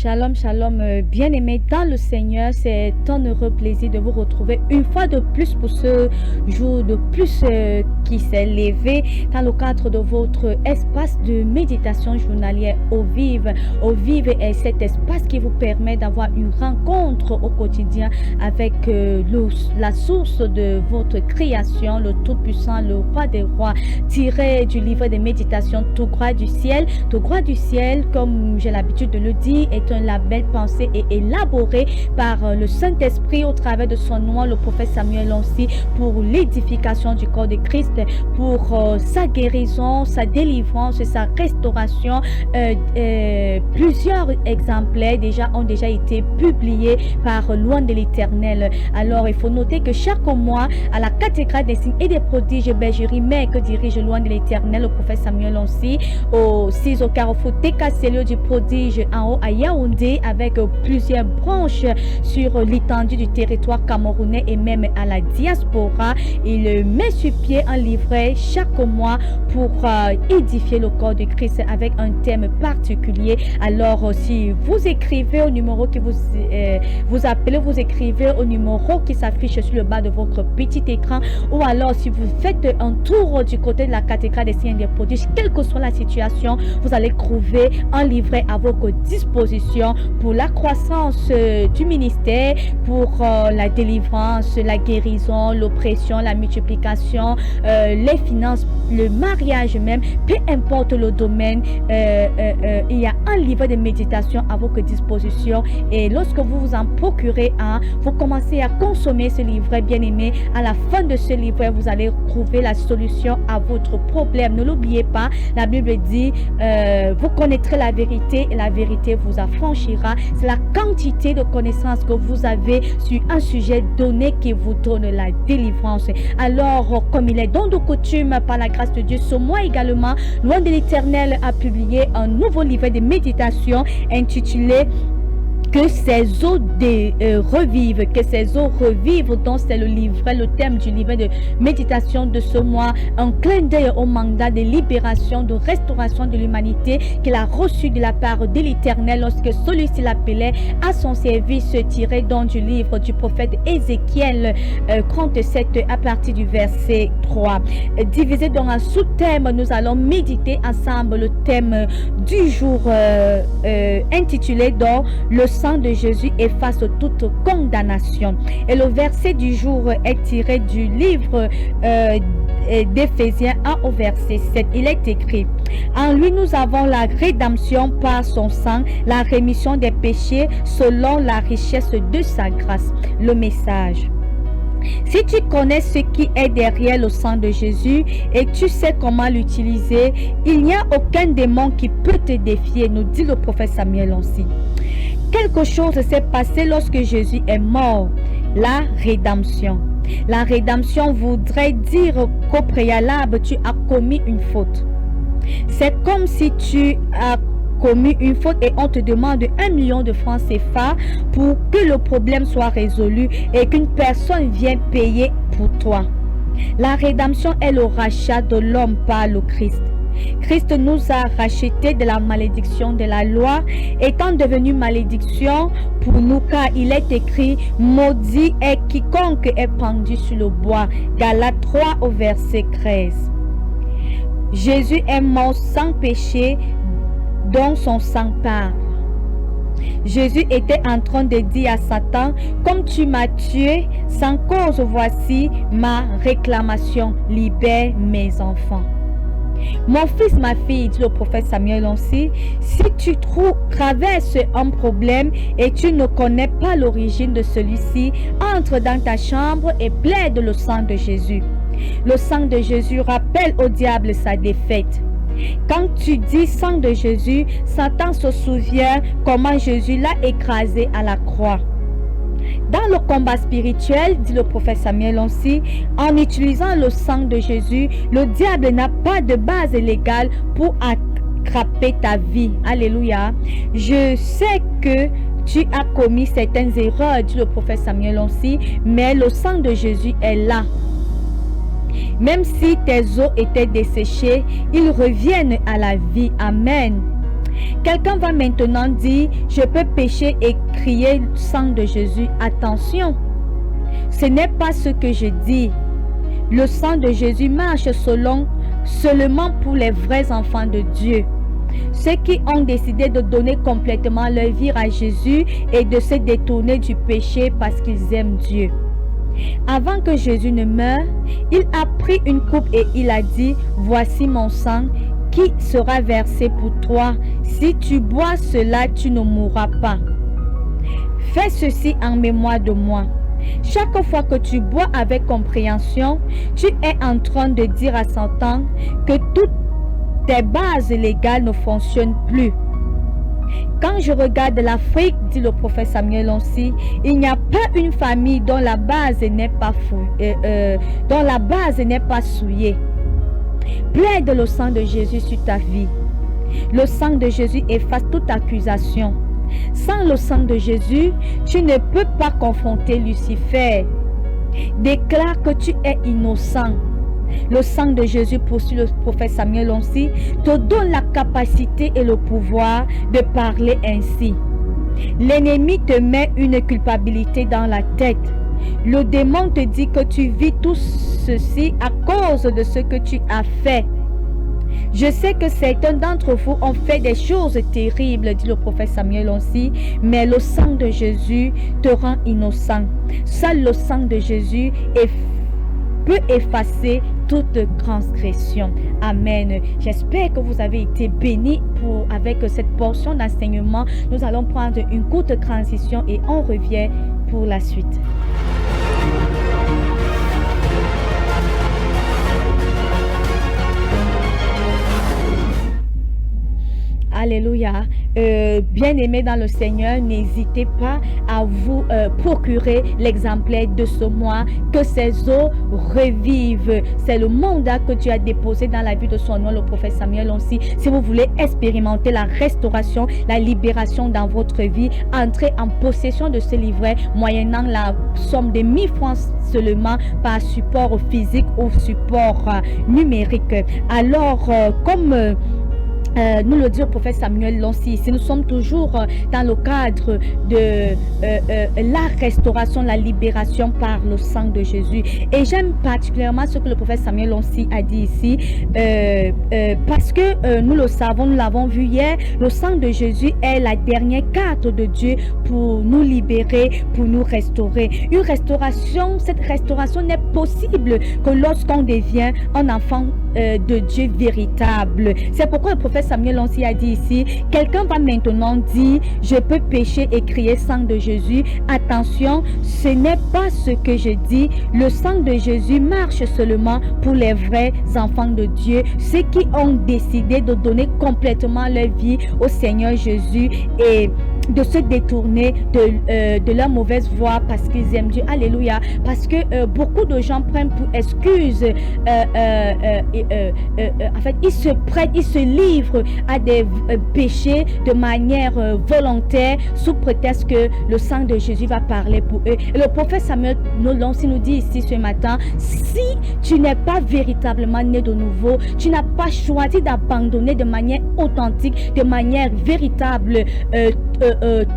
Shalom, shalom, bien-aimés dans le Seigneur, c'est un heureux plaisir de vous retrouver une fois de plus pour ce jour de plus qui s'est levé dans le cadre de votre espace de méditation journalière au Vive. Au Vive est cet espace qui vous permet d'avoir une rencontre au quotidien avec la source de votre création, le Tout-Puissant, le Roi des Rois, tiré du livre des méditations Tout droit du ciel. Tout droit du ciel, comme j'ai l'habitude de le dire, est un label pensé et élaboré par le Saint-Esprit au travers de son nom, le prophète Samuel Lonsi, pour l'édification du corps de Christ, pour sa guérison, sa délivrance, sa restauration. Plusieurs exemplaires ont déjà été publiés par Loin de l'Éternel. Alors, il faut noter que chaque mois, à la cathédrale des signes et des prodiges Bergerie Mère que dirige Loin de l'Éternel, le prophète Samuel Lonsi, au 6 au carrefour Tekasselio du prodige en haut à Yaoundé, avec plusieurs branches sur l'étendue du territoire camerounais et même à la diaspora. Il met sur pied un livret chaque mois pour édifier le corps de Christ avec un thème particulier. Alors, si vous écrivez au numéro que vous appelez, vous écrivez au numéro qui s'affiche sur le bas de votre petit écran, ou alors si vous faites un tour du côté de la cathédrale des signes et des prodiges, quelle que soit la situation, vous allez trouver un livret à votre disposition pour la croissance du ministère, pour la délivrance, la guérison, l'oppression, la multiplication, les finances, le mariage même, peu importe le domaine, il y a un livre de méditation à votre disposition, et lorsque vous vous en procurez un, vous commencez à consommer ce livret, bien aimé. À la fin de ce livret, vous allez trouver la solution à votre problème. Ne l'oubliez pas, la Bible dit vous connaîtrez la vérité et la vérité vous affranchira. C'est la quantité de connaissances que vous avez sur un sujet donné qui vous donne la délivrance. Alors, comme il est don de coutume, par la grâce de Dieu, ce mois également, Loin de l'Éternel a publié un nouveau livre de méditation intitulé Que ces eaux revivent, que ces eaux revivent. Donc c'est le thème du livre de méditation de ce mois, un clin d'œil au mandat de libération, de restauration de l'humanité qu'il a reçu de la part de l'Éternel lorsque celui-ci l'appelait à son service, tiré donc du livre du prophète Ézéchiel 37 à partir du verset 3. Divisé dans un sous-thème, nous allons méditer ensemble le thème du jour intitulé donc le sang de Jésus efface toute condamnation. Et le verset du jour est tiré du livre d'Éphésiens 1 au verset 7. Il est écrit: en lui nous avons la rédemption par son sang, la rémission des péchés selon la richesse de sa grâce. Le message: si tu connais ce qui est derrière le sang de Jésus et tu sais comment l'utiliser, il n'y a aucun démon qui peut te défier, nous dit le prophète Samuel Lonsi. Quelque chose s'est passé lorsque Jésus est mort. La rédemption. La rédemption voudrait dire qu'au préalable, tu as commis une faute. C'est comme si tu as commis une faute et on te demande 1 million de francs CFA pour que le problème soit résolu et qu'une personne vienne payer pour toi. La rédemption est le rachat de l'homme par le Christ. Christ nous a rachetés de la malédiction de la loi, étant devenu malédiction pour nous, car il est écrit: maudit est quiconque est pendu sur le bois. Galates 3 au verset 13. Jésus est mort sans péché, dont son sang parle. Jésus était en train de dire à Satan: comme tu m'as tué sans cause, voici ma réclamation, libère mes enfants. Mon fils, ma fille, dit le prophète Samuel Lonsi, si tu traverses un problème et tu ne connais pas l'origine de celui-ci, entre dans ta chambre et plaide le sang de Jésus. Le sang de Jésus rappelle au diable sa défaite. Quand tu dis sang de Jésus, Satan se souvient comment Jésus l'a écrasé à la croix. Dans le combat spirituel, dit le prophète Samuel Lonsi, en utilisant le sang de Jésus, le diable n'a pas de base légale pour attraper ta vie. Alléluia. Je sais que tu as commis certaines erreurs, dit le prophète Samuel Lonsi, mais le sang de Jésus est là. Même si tes os étaient desséchés, ils reviennent à la vie. Amen. Quelqu'un va maintenant dire, je peux pécher et crier le sang de Jésus. Attention, ce n'est pas ce que je dis. Le sang de Jésus marche seulement pour les vrais enfants de Dieu. Ceux qui ont décidé de donner complètement leur vie à Jésus et de se détourner du péché parce qu'ils aiment Dieu. Avant que Jésus ne meure, il a pris une coupe et il a dit, voici mon sang qui sera versé pour toi. Si tu bois cela, tu ne mourras pas. Fais ceci en mémoire de moi. Chaque fois que tu bois avec compréhension, tu es en train de dire à Satan que toutes tes bases légales ne fonctionnent plus. Quand je regarde l'Afrique, dit le prophète Samuel Onsi, il n'y a pas une famille dont la base n'est pas souillée. Plaide le sang de Jésus sur ta vie. Le sang de Jésus efface toute accusation. Sans le sang de Jésus, tu ne peux pas confronter Lucifer. Déclare que tu es innocent. Le sang de Jésus, poursuit le prophète Samuel Onsi, te donne la capacité et le pouvoir de parler ainsi. L'ennemi te met une culpabilité dans la tête. Le démon te dit que tu vis tout ceci à cause de ce que tu as fait. Je sais que certains d'entre vous ont fait des choses terribles, dit le prophète Samuel Onsi, mais le sang de Jésus te rend innocent. Seul le sang de Jésus peut effacer toute transgression. Amen. J'espère que vous avez été bénis avec cette portion d'enseignement. Nous allons prendre une courte transition et on revient pour la suite. Alléluia. Bien-aimés dans le Seigneur, n'hésitez pas à vous procurer l'exemplaire de ce mois, que ces eaux revivent. C'est le mandat que Dieu a déposé dans la vie de son nom, le prophète Samuel Onsi. Si vous voulez expérimenter la restauration, la libération dans votre vie, entrez en possession de ce livret moyennant la somme de 1000 francs seulement par support physique ou support numérique. Alors, comme nous le dit le prophète Samuel Onsi, ici nous sommes toujours dans le cadre de la restauration, la libération par le sang de Jésus. Et j'aime particulièrement ce que le prophète Samuel Onsi a dit ici, parce que nous le savons, nous l'avons vu hier, le sang de Jésus est la dernière carte de Dieu pour nous libérer, pour nous restaurer. Une restauration, cette restauration n'est possible que lorsqu'on devient un enfant de Dieu véritable. C'est pourquoi le prophète Samuel Onsi a dit ici, quelqu'un va maintenant dire, je peux pécher et crier sang de Jésus. Attention, ce n'est pas ce que je dis. Le sang de Jésus marche seulement pour les vrais enfants de Dieu, ceux qui ont décidé de donner complètement leur vie au Seigneur Jésus et de se détourner de leur mauvaise voie parce qu'ils aiment Dieu. Alléluia. Parce que beaucoup de gens prennent pour excuse, en fait, ils se prêtent, ils se livrent à des péchés de manière volontaire sous prétexte que le sang de Jésus va parler pour eux. Et le prophète Samuel Onsi nous dit ici ce matin, si tu n'es pas véritablement né de nouveau, tu n'as pas choisi d'abandonner de manière authentique, de manière véritable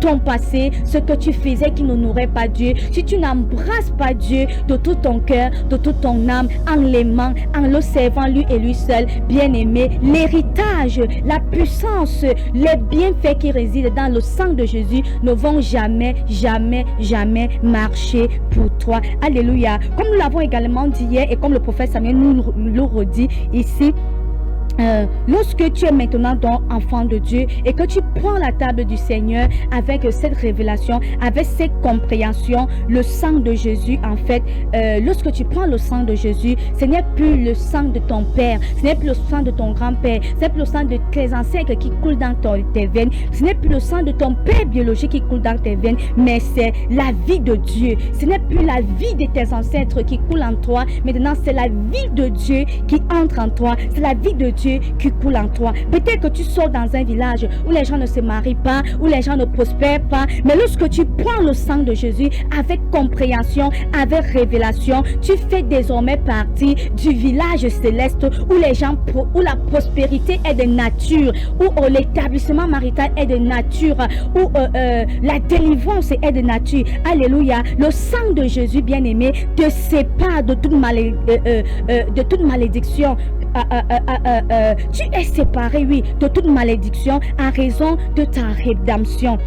ton passé, ce que tu faisais qui n'honorait pas Dieu, si tu n'embrasses pas Dieu de tout ton cœur, de toute ton âme, en l'aimant, en le servant lui et lui seul, bien-aimé, l'héritage, la puissance, les bienfaits qui résident dans le sang de Jésus ne vont jamais, jamais, jamais marcher pour toi. Alléluia. Comme nous l'avons également dit hier et comme le prophète Samuel nous le redit ici, lorsque tu es maintenant donc enfant de Dieu et que tu prends la table du Seigneur avec cette révélation, avec cette compréhension, le sang de Jésus, en fait, lorsque tu prends le sang de Jésus, ce n'est plus le sang de ton père, ce n'est plus le sang de ton grand-père, ce n'est plus le sang de tes ancêtres qui coule dans tes veines, ce n'est plus le sang de ton père biologique qui coule dans tes veines, mais c'est la vie de Dieu. Ce n'est plus la vie de tes ancêtres qui coule en toi, maintenant c'est la vie de Dieu qui entre en toi, c'est la vie de Dieu Dieu qui coule en toi. Peut-être que tu sors dans un village où les gens ne se marient pas, où les gens ne prospèrent pas, mais lorsque tu prends le sang de Jésus avec compréhension, avec révélation, tu fais désormais partie du village céleste où les gens, où la prospérité est de nature, où l'établissement marital est de nature, où la délivrance est de nature. Alléluia. Le sang de Jésus, bien-aimé, te sépare de toute malédiction. Tu es séparé, oui, de toute malédiction en raison de ta rédemption.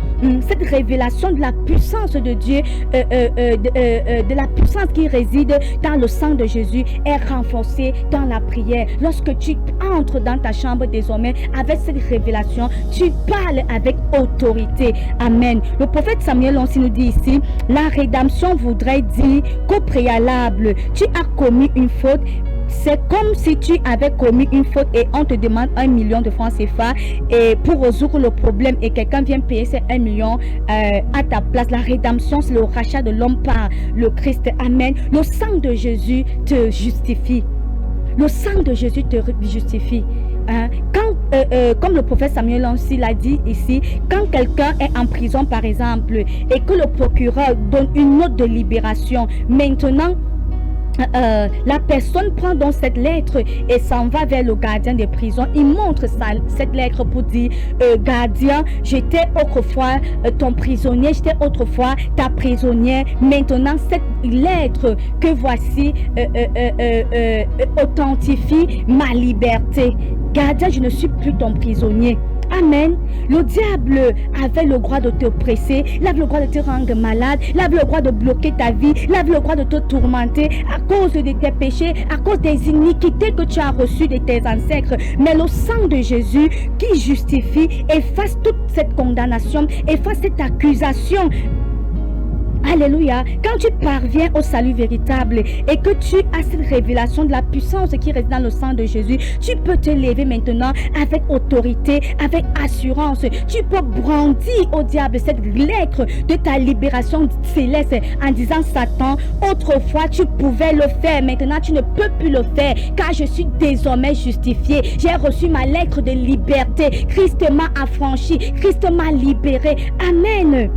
Cette révélation de la puissance de Dieu, de la puissance qui réside dans le sang de Jésus est renforcée dans la prière. Lorsque tu entres dans ta chambre désormais avec cette révélation, tu parles avec autorité. Amen. Le prophète Samuel aussi nous dit ici, la rédemption voudrait dire qu'au préalable, tu as commis une faute. C'est comme si tu avais commis une faute et on te demande 1 million de francs CFA et pour résoudre le problème et quelqu'un vient payer ces 1 million à ta place. La rédemption, c'est le rachat de l'homme par le Christ. Amen. Le sang de Jésus te justifie. Le sang de Jésus te justifie. Comme le prophète Samuel aussi l'a dit ici, quand quelqu'un est en prison par exemple et que le procureur donne une note de libération, maintenant la personne prend donc cette lettre et s'en va vers le gardien de prison. Il montre cette lettre pour dire gardien, j'étais autrefois ton prisonnier, j'étais autrefois ta prisonnière. Maintenant cette lettre que voici authentifie ma liberté. Gardien, je ne suis plus ton prisonnier. Amen. Le diable avait le droit de te presser, il avait le droit de te rendre malade, il avait le droit de bloquer ta vie, il avait le droit de te tourmenter à cause de tes péchés, à cause des iniquités que tu as reçues de tes ancêtres. Mais le sang de Jésus qui justifie efface toute cette condamnation, efface cette accusation. Alléluia. Quand tu parviens au salut véritable et que tu as cette révélation de la puissance qui réside dans le sang de Jésus, tu peux te lever maintenant avec autorité, avec assurance. Tu peux brandir au diable cette lettre de ta libération céleste en disant Satan, autrefois tu pouvais le faire, maintenant tu ne peux plus le faire car je suis désormais justifié. J'ai reçu ma lettre de liberté. Christ m'a affranchi, Christ m'a libéré. Amen.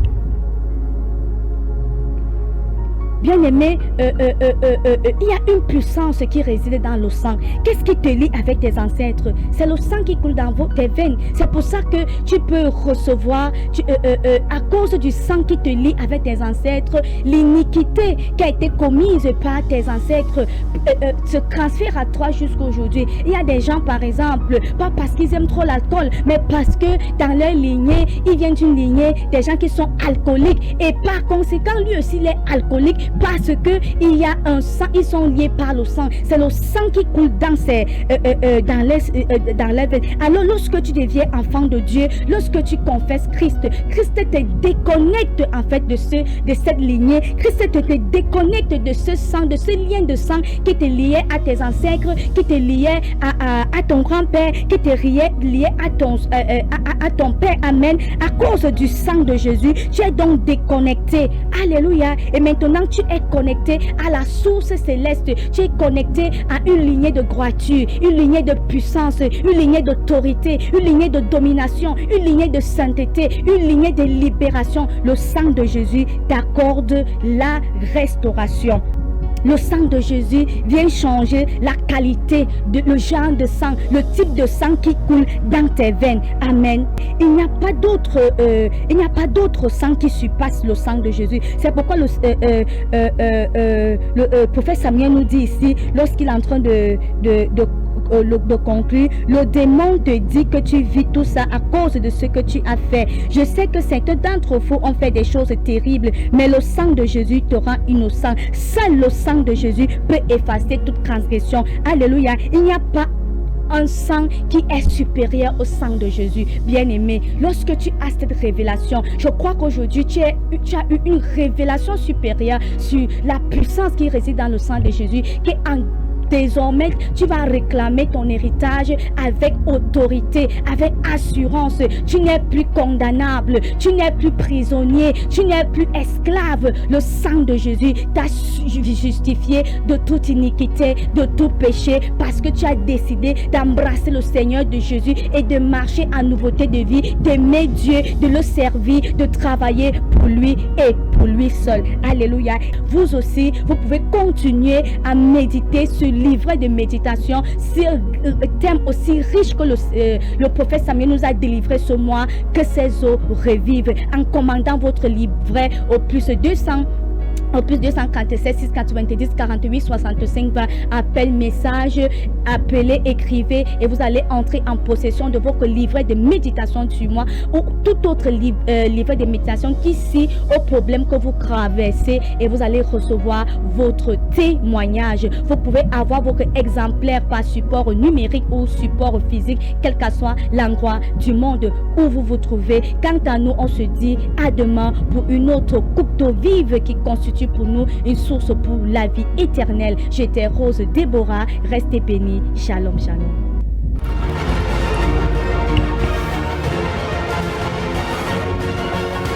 Bien-aimé, il y a une puissance qui réside dans le sang. Qu'est-ce qui te lie avec tes ancêtres? C'est le sang qui coule dans tes veines. C'est pour ça que tu peux recevoir, à cause du sang qui te lie avec tes ancêtres, l'iniquité qui a été commise par tes ancêtres se transfère à toi jusqu'aujourd'hui. Il y a des gens, par exemple, pas parce qu'ils aiment trop l'alcool, mais parce que dans leur lignée, ils viennent d'une lignée des gens qui sont alcooliques. Et par conséquent, lui aussi, il est alcoolique. Parce que il y a un sang, ils sont liés par le sang. C'est le sang qui coule dans les veines. Alors lorsque tu deviens enfant de Dieu, lorsque tu confesses Christ, Christ te déconnecte en fait de cette lignée. Christ te déconnecte de ce sang, de ce lien de sang qui te liait à tes ancêtres, qui te liait à ton grand-père, qui te liait à ton père. Amen. À cause du sang de Jésus, tu es donc déconnecté. Alléluia. Et maintenant tu es connecté à la source céleste. Tu es connecté à une lignée de droiture, une lignée de puissance, une lignée d'autorité, une lignée de domination, une lignée de sainteté, une lignée de libération. Le sang de Jésus t'accorde la restauration. Le sang de Jésus vient changer la qualité, le genre de sang, le type de sang qui coule dans tes veines. Amen. Il n'y a pas d'autre sang qui surpasse le sang de Jésus. C'est pourquoi le prophète Samuel nous dit ici, lorsqu'il est en train de conclure, le démon te dit que tu vis tout ça à cause de ce que tu as fait. Je sais que certains d'entre vous ont fait des choses terribles, mais le sang de Jésus te rend innocent. Seul le sang de Jésus peut effacer toute transgression. Alléluia. Il n'y a pas un sang qui est supérieur au sang de Jésus. Bien-aimé, lorsque tu as cette révélation, je crois qu'aujourd'hui tu as eu une révélation supérieure sur la puissance qui réside dans le sang de Jésus, qui est désormais, tu vas réclamer ton héritage avec autorité, avec assurance. Tu n'es plus condamnable, tu n'es plus prisonnier, tu n'es plus esclave. Le sang de Jésus t'a justifié de toute iniquité, de tout péché, parce que tu as décidé d'embrasser le Seigneur de Jésus et de marcher en nouveauté de vie, d'aimer Dieu, de le servir, de travailler pour lui et pour lui seul. Alléluia. Vous aussi, vous pouvez continuer à méditer ce livret de méditation sur un thème aussi riche que le prophète Samuel nous a délivré ce mois, que ces eaux revivent, en commandant votre livret au plus 247 690 48 65 20. Appel, message, appelez, écrivez et vous allez entrer en possession de votre livret de méditation du mois ou tout autre livret de méditation qui suit au problème que vous traversez, et vous allez recevoir votre témoignage. Vous pouvez avoir votre exemplaire par support numérique ou support physique, quel que soit l'endroit du monde où vous vous trouvez. Quant à nous, on se dit à demain pour une autre coupe d'eau vive qui constitue pour nous une source pour la vie éternelle. J'étais Rose Déborah. Restez bénis. Shalom, shalom.